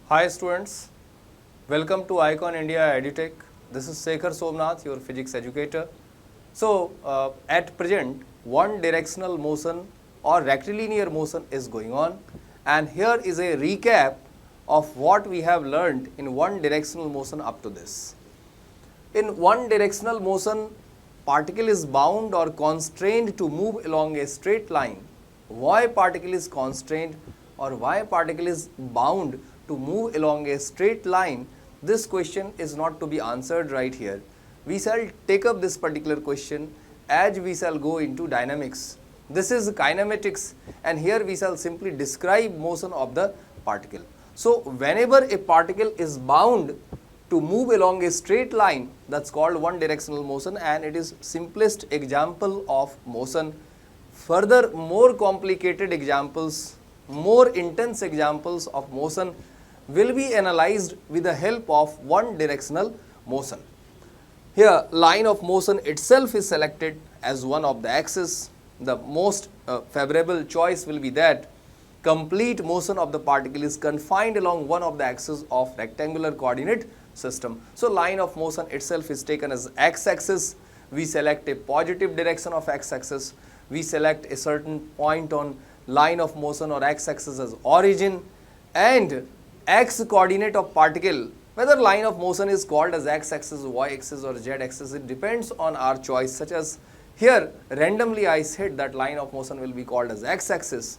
Hi students, welcome to Icon India EduTech. This is Sekhar Somnath, your physics educator. So, at present, one directional motion or rectilinear motion is going on, and here is a recap of what we have learned in one directional motion up to this. In one directional motion, particle is bound or constrained to move along a straight line. Why particle is constrained or why particle is bound to move along a straight line? This question is not to be answered right here. We shall take up this particular question as we shall go into dynamics. This is kinematics, and here we shall simply describe motion of the particle. So, whenever a particle is bound to move along a straight line, that's called one directional motion, and it is simplest example of motion. Further, more complicated examples, more intense examples of motion will be analyzed with the help of one directional motion. Here, line of motion itself is selected as one of the axes. The most favorable choice will be that complete motion of the particle is confined along one of the axes of rectangular coordinate system. So, line of motion itself is taken as x-axis. We select a positive direction of x-axis. We select a certain point on line of motion or x-axis as origin, and x coordinate of particle, whether line of motion is called as x-axis, y-axis or z-axis, it depends on our choice, such as here randomly I said that line of motion will be called as x-axis,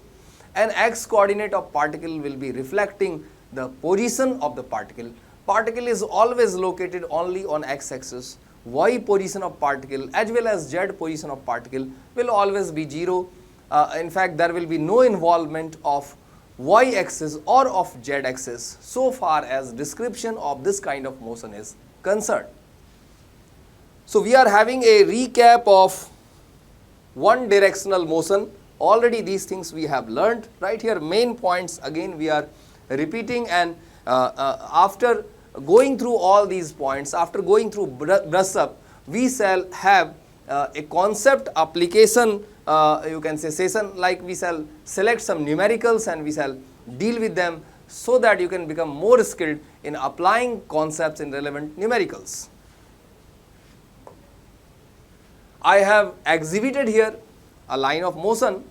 and x coordinate of particle will be reflecting the position of the particle. Particle is always located only on x-axis. Y position of particle as well as z position of particle will always be 0. In fact, there will be no involvement of y-axis or of z-axis so far as description of this kind of motion is concerned. So, we are having a recap of one directional motion. Already these things we have learned right here. Main points again we are repeating, and after going through all these points, after going through brush up, we shall have a concept application, you can say session, like we shall select some numericals and we shall deal with them so that you can become more skilled in applying concepts in relevant numericals. I have exhibited here a line of motion.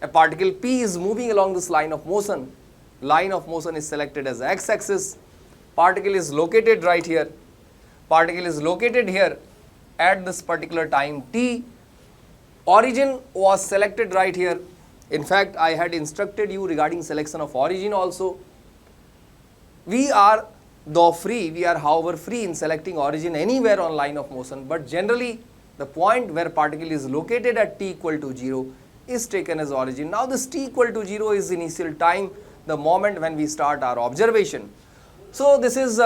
A particle P is moving along this line of motion. Line of motion is selected as x-axis. Particle is located right here. Particle is located here at this particular time t. Origin was selected right here. In fact, I had instructed you regarding selection of origin also. We are however free in selecting origin anywhere on line of motion, but generally the point where particle is located at t equal to 0 is taken as origin. Now this t equal to 0 is initial time, the moment when we start our observation. So this is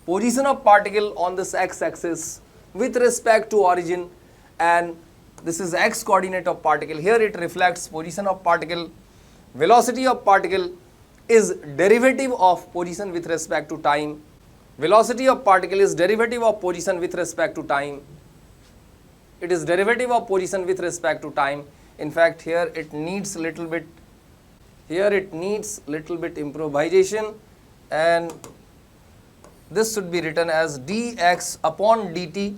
position of particle on this x-axis with respect to origin, and this is x coordinate of particle. Here it reflects position of particle. Velocity of particle is derivative of position with respect to time. Velocity of particle is derivative of position with respect to time. It is derivative of position with respect to time. In fact, here it needs little bit improvisation, and this should be written as dx upon dt,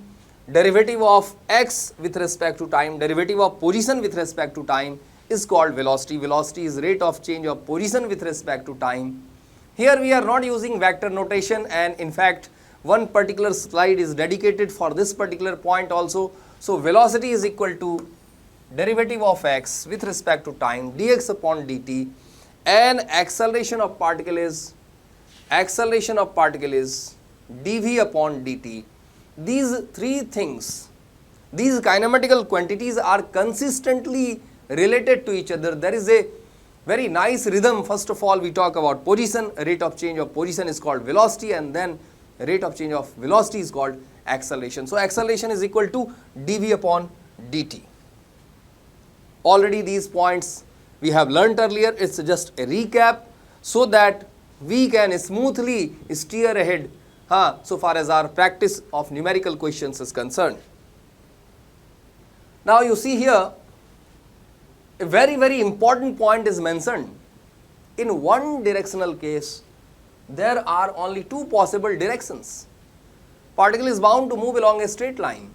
derivative of x with respect to time, derivative of position with respect to time is called velocity. Velocity is rate of change of position with respect to time. Here we are not using vector notation, and in fact one particular slide is dedicated for this particular point also. So, velocity is equal to derivative of x with respect to time dx upon dt, and acceleration of particle is dv upon dt. These three things, these kinematical quantities are consistently related to each other. There is a very nice rhythm. First of all, we talk about position. Rate of change of position is called velocity, and then rate of change of velocity is called acceleration. So, acceleration is equal to dv upon dt. Already these points we have learnt earlier. It's just a recap so that we can smoothly steer ahead so far as our practice of numerical questions is concerned. Now you see here a very important point is mentioned. In one directional case, there are only two possible directions. Particle is bound to move along a straight line.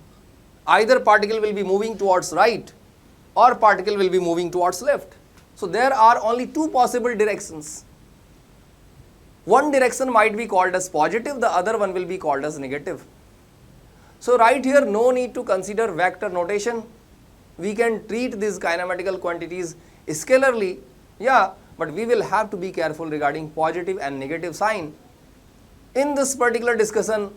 Either particle will be moving towards right or particle will be moving towards left. So there are only two possible directions. One direction might be called as positive, the other one will be called as negative. So right here, no need to consider vector notation. We can treat these kinematical quantities scalarly, yeah, but we will have to be careful regarding positive and negative sign. In this particular discussion,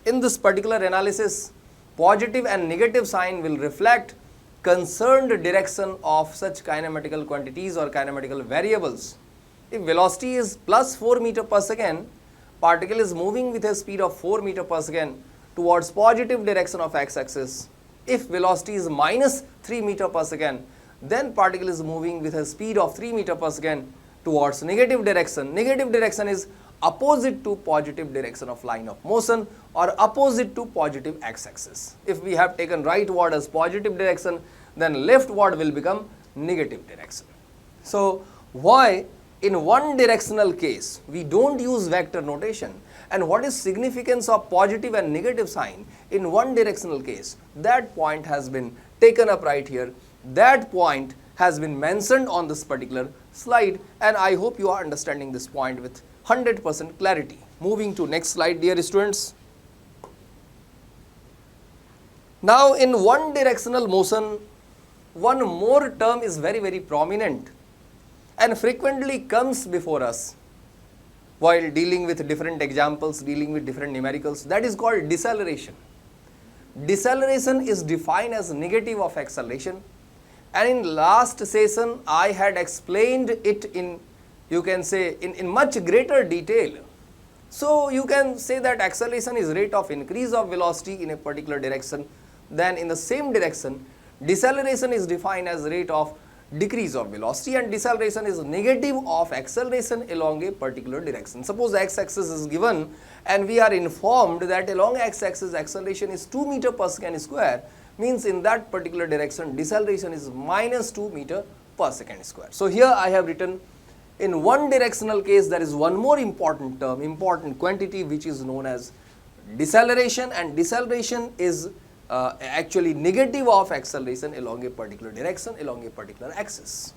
in this particular analysis, positive and negative sign will reflect concerned direction of such kinematical quantities or kinematical variables. If velocity is plus 4 meter per second, particle is moving with a speed of 4 meter per second towards positive direction of x-axis. If velocity is minus 3 meter per second, then particle is moving with a speed of 3 meter per second towards negative direction. Negative direction is opposite to positive direction of line of motion or opposite to positive x-axis. If we have taken rightward as positive direction, then leftward will become negative direction. So why in one directional case we don't use vector notation, and what is significance of positive and negative sign in one directional case? That point has been taken up right here. That point has been mentioned on this particular slide, and I hope you are understanding this point with 100% clarity. Moving to next slide, dear students. Now in one directional motion, one more term is very prominent and frequently comes before us while dealing with different examples, dealing with different numericals. That is called deceleration. Deceleration is defined as negative of acceleration, and in last session I had explained it in, you can say, in much greater detail. So you can say that acceleration is rate of increase of velocity in a particular direction. Then in the same direction, deceleration is defined as rate of decrease of velocity, and deceleration is negative of acceleration along a particular direction. Suppose x-axis is given and we are informed that along x-axis acceleration is 2 meter per second square, means in that particular direction deceleration is minus 2 meter per second square. So here I have written, in one directional case there is one more important term, important quantity, which is known as deceleration, and deceleration is actually negative of acceleration along a particular direction, along a particular axis.